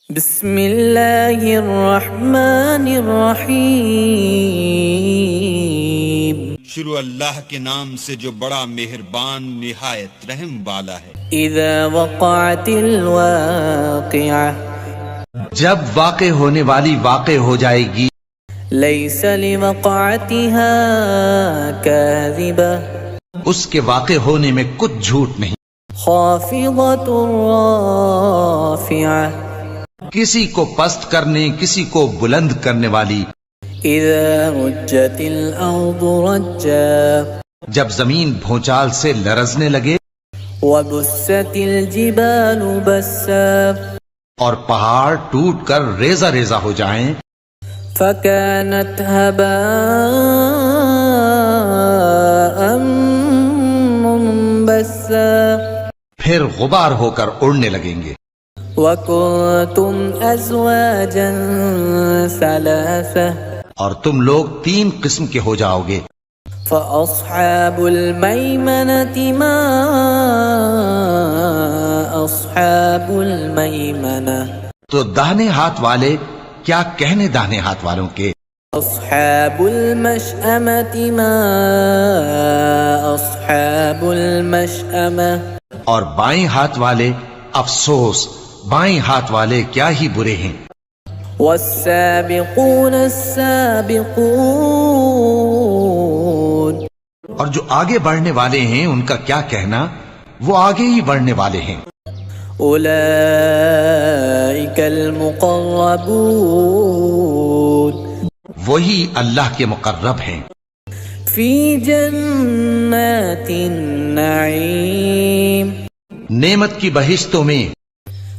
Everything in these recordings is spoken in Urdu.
بسم اللہ الرحمن الرحیم۔ شروع اللہ کے نام سے جو بڑا مہربان نہایت رحم والا ہے۔ اذا وقعت الواقعہ، جب واقع ہونے والی واقع ہو جائے گی، لیس لوقعتها کاذبہ، اس کے واقع ہونے میں کچھ جھوٹ نہیں، خافضۃ رافعہ، کسی کو پست کرنے کسی کو بلند کرنے والی، اذا رجت الارض رجا، جب زمین بھونچال سے لرزنے لگے وبست الجبال بسا، اور پہاڑ ٹوٹ کر ریزہ ریزہ ہو جائیں، فكانت هباء منبثا، پھر غبار ہو کر اڑنے لگیں گے، وكنتم ازواجا ثلاثة، اور تم لوگ 3 قسم کے ہو جاؤ گے، فأصحاب الميمنة ما أصحاب الميمنة، تو داہنے ہاتھ والے کیا کہنے داہنے ہاتھ والوں کے، أصحاب المشأمة ما أصحاب المشأمة، اور بائیں ہاتھ والے افسوس بائیں ہاتھ والے کیا ہی برے ہیں، والسابقون السابقون، اور جو آگے بڑھنے والے ہیں ان کا کیا کہنا، وہ آگے ہی بڑھنے والے ہیں، أولئك المقربون، وہی اللہ کے مقرب ہیں، في جنات النعيم، نعمت کی بہشتوں میں،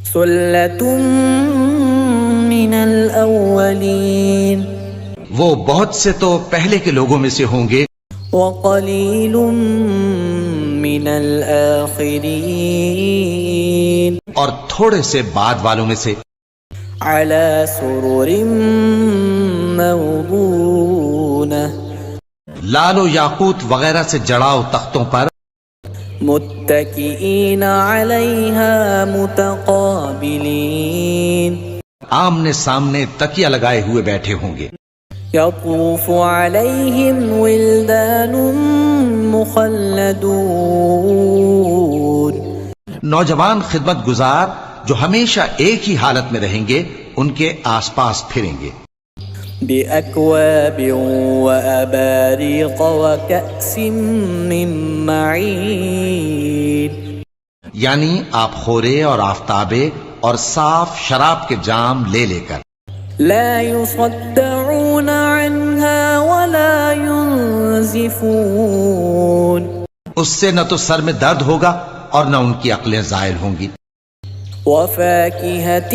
ثلة من الأولين، وہ بہت سے تو پہلے کے لوگوں میں سے ہوں گے، وقليل من الآخرين، اور تھوڑے سے بعد والوں میں سے، على سرر موضونة، لال و یاقوت وغیرہ سے جڑاؤ تختوں پر، متكئين عليها متقابلين، آمنے سامنے تکیہ لگائے ہوئے بیٹھے ہوں گے، يطوف عليهم ولدان مخلدون، نوجوان خدمت گزار جو ہمیشہ ایک ہی حالت میں رہیں گے ان کے آس پاس پھریں گے، بأكواب وأباريق وكأس من معين، یعنی آپ خورے اور آفتابے اور صاف شراب کے جام لے لے کر، لا يصدعون عنها ولا ينزفون، اس سے نہ تو سر میں درد ہوگا اور نہ ان کی عقلیں زائل ہوں گی، وفاكهة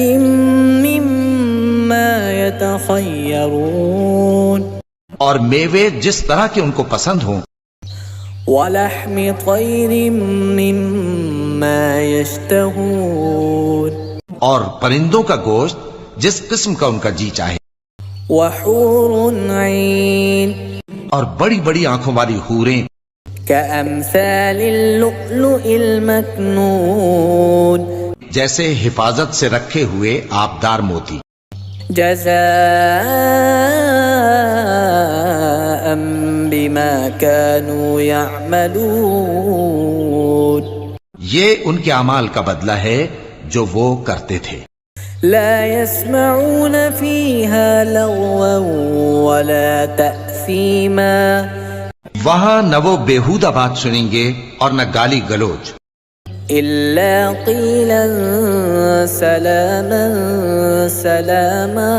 مما يتخيرون، اور میوے جس طرح کے ان کو پسند ہوں، ولحم طير مما يشتهون، اور پرندوں کا گوشت جس قسم کا ان کا جی چاہے، وحور عين، اور بڑی بڑی آنکھوں والی حوریں كأمثال اللؤلؤ المكنون، جیسے حفاظت سے رکھے ہوئے آبدار موتی، جزاء بما كانوا يعملون، یہ ان کے اعمال کا بدلہ ہے جو وہ کرتے تھے، لا يسمعون فيها لغوا ولا تأثيما، وہاں نہ وہ بیہودہ بات سنیں گے اور نہ گالی گلوچ، إلا قيلا سلاما سلاما،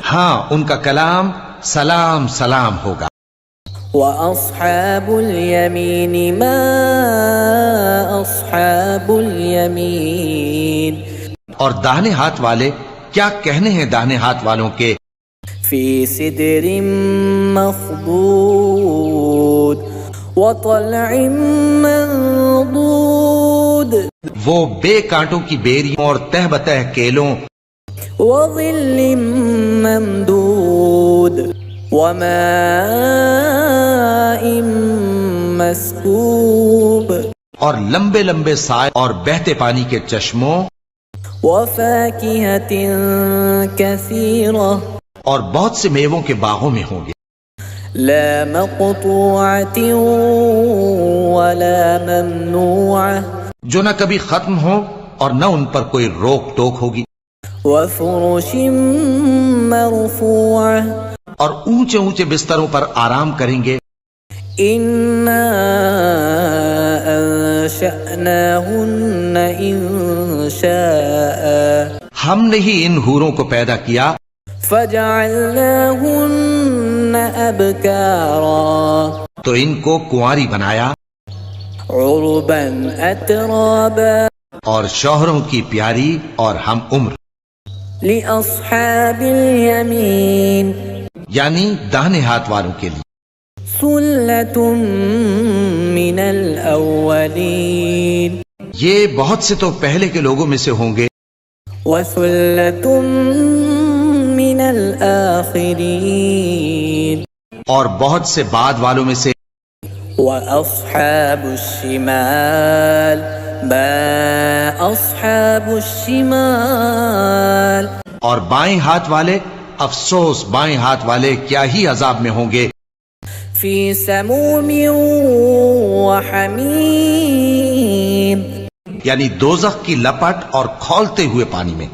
ہاں ان کا کلام سلام سلام ہوگا، وأصحاب اليمين ما أصحاب اليمين، اور داہنے ہاتھ والے کیا کہنے ہیں داہنے ہاتھ والوں کے، في سدر مخضود وطلع منضود، وہ بے کانٹوں کی بیریوں اور تہ بتہ کیلوں، وظل ممدود، وماء مسكوب، اور لمبے لمبے سائے اور بہتے پانی کے چشموں، وفاكهة كثيرة اور بہت سے میووں کے باغوں میں ہوں گے، لا مقطوعة ولا ممنوعة جو نہ کبھی ختم ہو اور نہ ان پر کوئی روک ٹوک ہوگی، وفرش مرفوعة اور اونچے اونچے بستروں پر آرام کریں گے۔ إنا أنشأناهن إنشاء ہم نے ہی ان حوروں کو پیدا کیا، فجعلناهن أبكارا تو ان کو کنواری بنایا، عربا أترابا اور شوہروں کی پیاری اور ہم عمر، لأصحاب اليمين یعنی داہنے ہاتھ والوں کے لیے۔ ثلة من الأولين یہ بہت سے تو پہلے کے لوگوں میں سے ہوں گے، وثلة من الآخرين اور بہت سے بعد والوں میں سے۔ وأصحاب الشمال ما أصحاب الشمال اور بائیں ہاتھ والے، افسوس بائیں ہاتھ والے کیا ہی عذاب میں ہوں گے، في سموم وحميم یعنی دوزخ کی لپٹ اور کھولتے ہوئے پانی میں،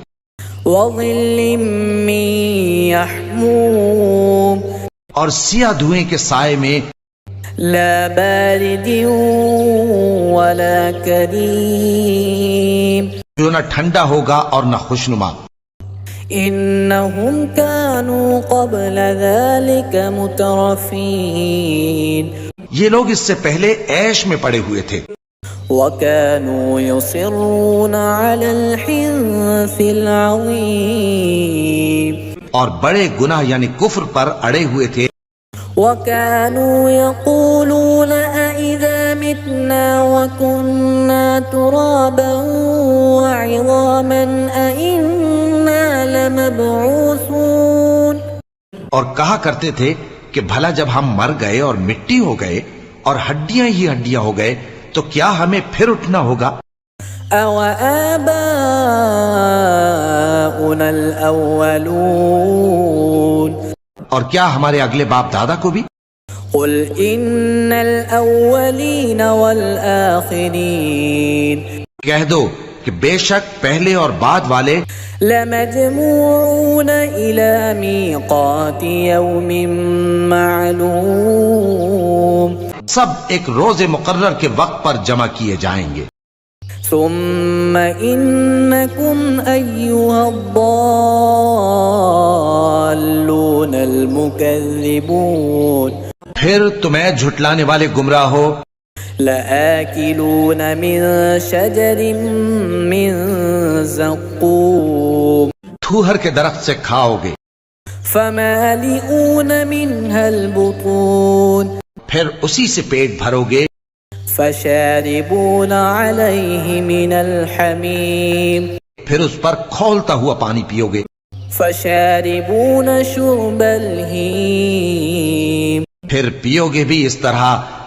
وظل من يحموم اور سیاہ دھوئیں کے سائے میں، لا بارد ولا كريم جو نہ ٹھنڈا ہوگا اور نہ خوشنما۔ إنهم كانوا قبل ذلك مترفين یہ لوگ اس سے پہلے عیش میں پڑے ہوئے تھے، وكانوا يصرون على الحنث العظيم اور بڑے گناہ یعنی کفر پر اڑے ہوئے تھے، وكانوا يقولون أإذا متنا وكنا ترابا وعظاما أإنا لمبعوثون اور کہا کرتے تھے کہ بھلا جب ہم مر گئے اور مٹی ہو گئے اور ہڈیاں ہی ہڈیاں ہو گئے تو کیا ہمیں پھر اٹھنا ہوگا؟ أَوَآبَاؤُنَا الْأَوَّلُونَ اور کیا ہمارے اگلے باپ دادا کو بھی؟ قُلْ إِنَّ الْأَوَّلِينَ وَالْآخِرِينَ کہہ دو کہ بے شک پہلے اور بعد والے لَمَجْمُوعُونَ إِلَى مِيقَاتِ يَوْمٍ مَّعْلُومٍ سب ایک روز مقرر کے وقت پر جمع کیے جائیں گے۔ ثم إنكم أيها الضالون المكذبون پھر تمہیں جھٹلانے والے گمراہ ہو، لآكلون من شجر من زقوم تھوہر کے درخت سے کھاؤ گے، فمالئون منها البطون پھر اسی سے پیٹ بھرو گے، فشاربون عليه من الحميم پھر اس پر کھولتا ہوا پانی پیو گے، فشاربون شرب الهيم پھر پیو گے بھی اس طرح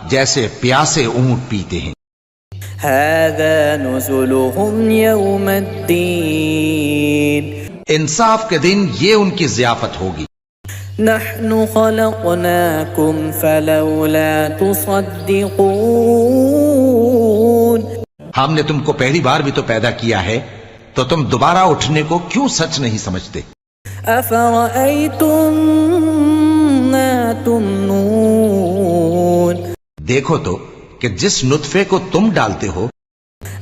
جیسے پیاسے اونٹ پیتے ہیں۔ هذا نزلهم يوم الدين انصاف کے دن یہ ان کی ضیافت ہوگی۔ نحن خلقناكم فلولا تصدقون ہم نے تم کو پہلی بار بھی تو پیدا کیا ہے، تو تم دوبارہ اٹھنے کو کیوں سچ نہیں سمجھتے؟ أفرأيتم ما تمنون دیکھو تو کہ جس نطفے کو تم ڈالتے ہو،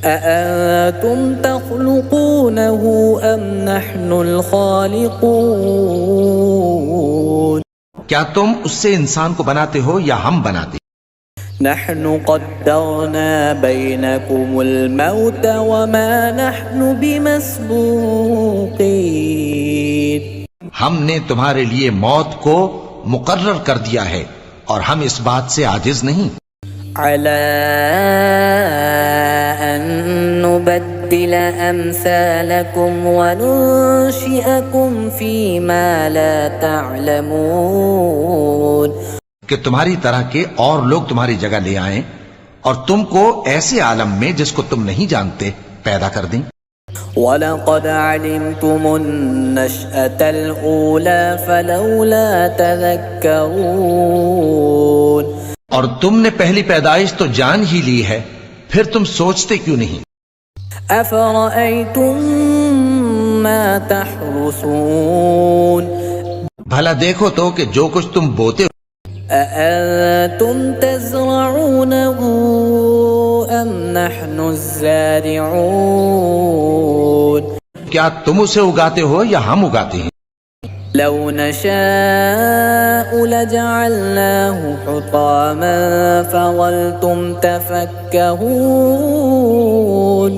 أأنتم تخلقونه أم نحن الخالقون کیا تم اس سے انسان کو بناتے ہو یا ہم بناتے؟ نحن قدرنا بينكم الموت وما نحن بمسبوقين ہم نے تمہارے لیے موت کو مقرر کر دیا ہے اور ہم اس بات سے عاجز نہیں، على أن نبدل أمثالكم وننشئكم فيما لا تعلمون کہ تمہاری طرح کے اور لوگ تمہاری جگہ لے آئیں اور تم کو ایسے عالم میں جس کو تم نہیں جانتے پیدا کر دیں۔ وَلَقَدْ عَلِمْتُمُ النَّشْأَةَ الْأُولَى فَلَوْلَا تَذَكَّرُونَ اور تم نے پہلی پیدائش تو جان ہی لی ہے، پھر تم سوچتے کیوں نہیں؟ أَفَرَأَيْتُم مَّا تَحْرُثُونَ بھلا دیکھو تو کہ جو کچھ تم بوتے ہو، أَأَنتُمْ تَزْرَعُونَهُ أَمْ نَحْنُ الزَّارِعُونَ کیا تم اسے اگاتے ہو یا ہم اگاتے ہیں؟ لو نشاء لجعلناه حطاما فظلتم تفكهون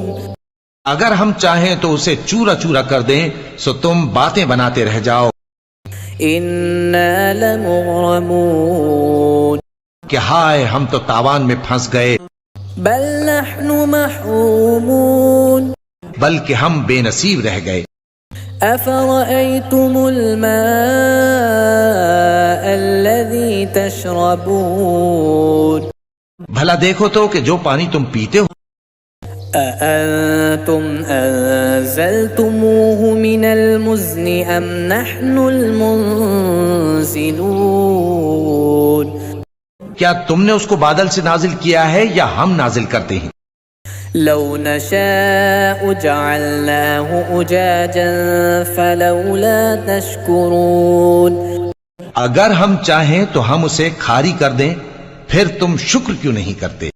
اگر ہم چاہیں تو اسے چورا چورا کر دیں سو تم باتیں بناتے رہ جاؤ إنا لمغرمون کہ ہائے ہم تو تاوان میں پھنس گئے، بل نحن محرومون بلکہ ہم بے نصیب رہ گئے۔ أفرأيتم الماء الذي تشربون بھلا دیکھو تو کہ جو پانی تم پیتے ہو، أأنتم أنزلتموه من المزن أم نحن المنزلون کیا تم نے اس کو بادل سے نازل کیا ہے یا ہم نازل کرتے ہیں؟ لو نشاء جعلناه أجاجا فلولا تشكرون اگر ہم چاہیں تو ہم اسے کھاری کر دیں، پھر تم شکر کیوں نہیں کرتے؟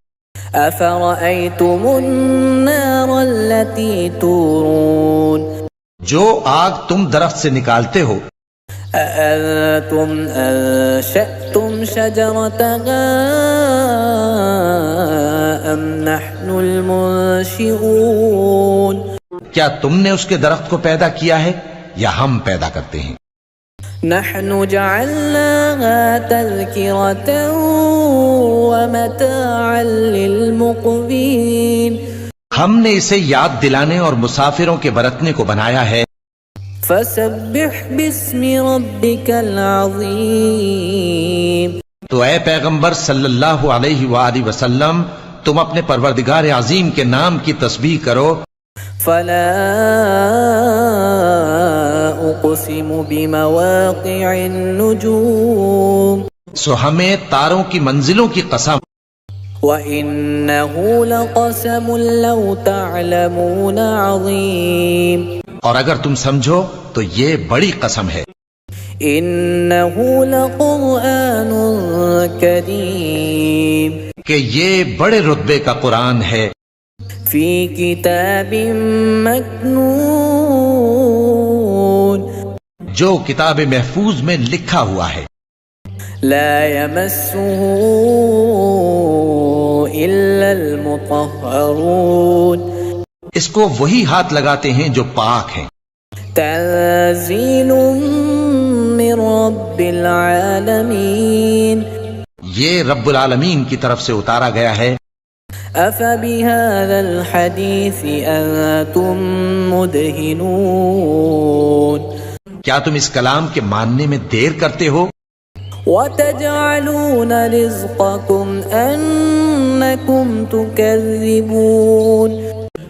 أفرأيتم النار التي تورون جو آگ تم درخت سے نکالتے ہو، أأنتم أنشأتم شجرتها أم نحن المنشئون کیا تم نے اس کے درخت کو پیدا کیا ہے یا ہم پیدا کرتے ہیں؟ نحن جعلناها تذكرة ومتاعا للمقوين ہم نے اسے یاد دلانے اور مسافروں کے برتنے کو بنایا ہے، فسبح باسم ربك العظيم تو اے پیغمبر صلی اللہ علیہ وآلہ وسلم تم اپنے پروردگار عظیم کے نام کی تسبیح کرو۔ فلا أقسم بمواقع النجوم سو ہمیں تاروں کی منزلوں کی قسم، وإنه لقسم لو تعلمون عظيم اور اگر تم سمجھو تو یہ بڑی قسم ہے، إنه لقرآن كريم کہ یہ بڑے رتبے کا قرآن ہے، في كتاب مكنون جو کتاب محفوظ میں لکھا ہوا ہے، لا يمسه إلا المطهرون اس کو وہی ہاتھ لگاتے ہیں جو پاک ہیں، تنزيل من رب العالمين یہ رب العالمین کی طرف سے اتارا گیا ہے۔ أفبهذا الحديث أنتم مدهنون کیا تم اس کلام کے ماننے میں دیر کرتے ہو؟ وتجعلون رزقكم أنكم تكذبون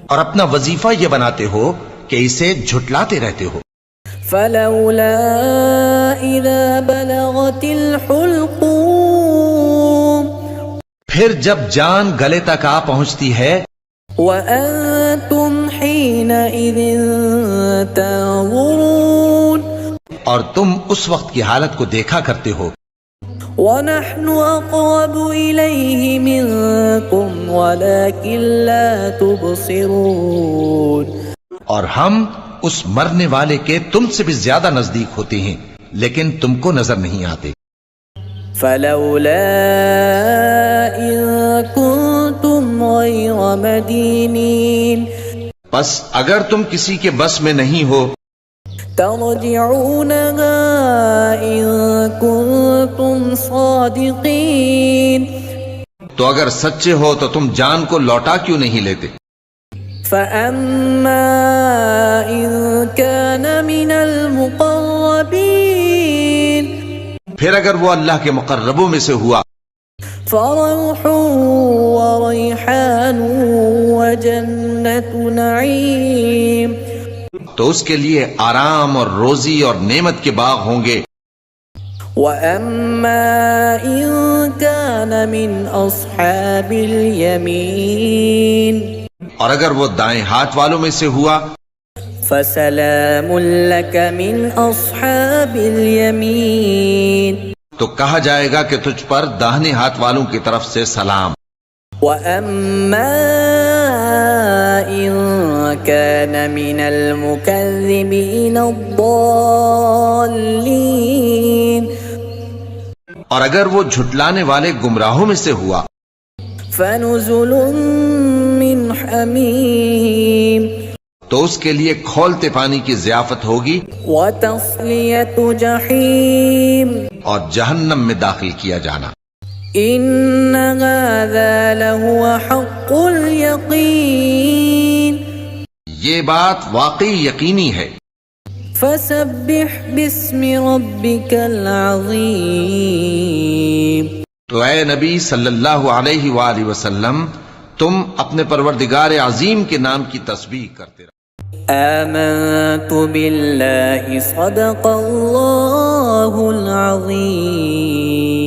اور اپنا وظیفہ یہ بناتے ہو کہ اسے جھٹلاتے رہتے ہو۔ فلولا إذا بلغت الحلقوم پھر جب جان گلے تک آ پہنچتی ہے، وأنتم حينئذ تنظرون اور تم اس وقت کی حالت کو دیکھا کرتے ہو، ونحن أقرب إليه منكم ولكن لا تبصرون اور ہم اس مرنے والے کے تم سے بھی زیادہ نزدیک ہوتے ہیں لیکن تم کو نظر نہیں آتے۔ فلولا إن كنتم غير مدينين بس اگر تم کسی کے بس میں نہیں ہو ترجعونها إن كنتم صادقين تو اگر سچے ہو تو تم جان کو لوٹا کیوں نہیں لیتے؟ فأما إن كان من المقربين پھر اگر وہ اللہ کے مقربوں میں سے ہوا فروح وريحان وجنة نعيم تو اس کے لیے آرام اور روزی اور نعمت کے باغ ہوں گے. وَأَمَّا إِن كَانَ مِنْ أَصْحَابِ الْيَمِينِ اور اگر وہ دائیں ہاتھ والوں میں سے ہوا فَسَلَامٌ لَكَ مِنْ أَصْحَابِ الْيَمِينِ تو کہا جائے گا کہ تجھ پر داہنے ہاتھ والوں کی طرف سے سلام. وَأَمَّا إِن كَانَ مِنَ الْمُكَذِّبِينَ الضَّالِّينَ اور اگر وہ جھٹلانے والے گمراہوں میں سے ہوا فَنُزُلٌ مِّنْ حَمِيمٍ تو اس کے لیے کھولتے پانی کی ضیافت ہوگی وَتَصْلِيَةُ جَحِيمٍ اور جہنم میں داخل کیا جانا. إِنَّ هَذَا لَهُوَ حَقُّ الْيَقِينِ یہ بات واقعی یقینی ہے. فَسَبِّحْ بِاسْمِ رَبِّكَ الْعَظِيمِ تو اے نبی صلی اللہ علیہ وآلہ وسلم تم اپنے پروردگار عظیم کے نام کی تسبیح کرتے رہو. آمنت باللہ صدق اللہ العظیم.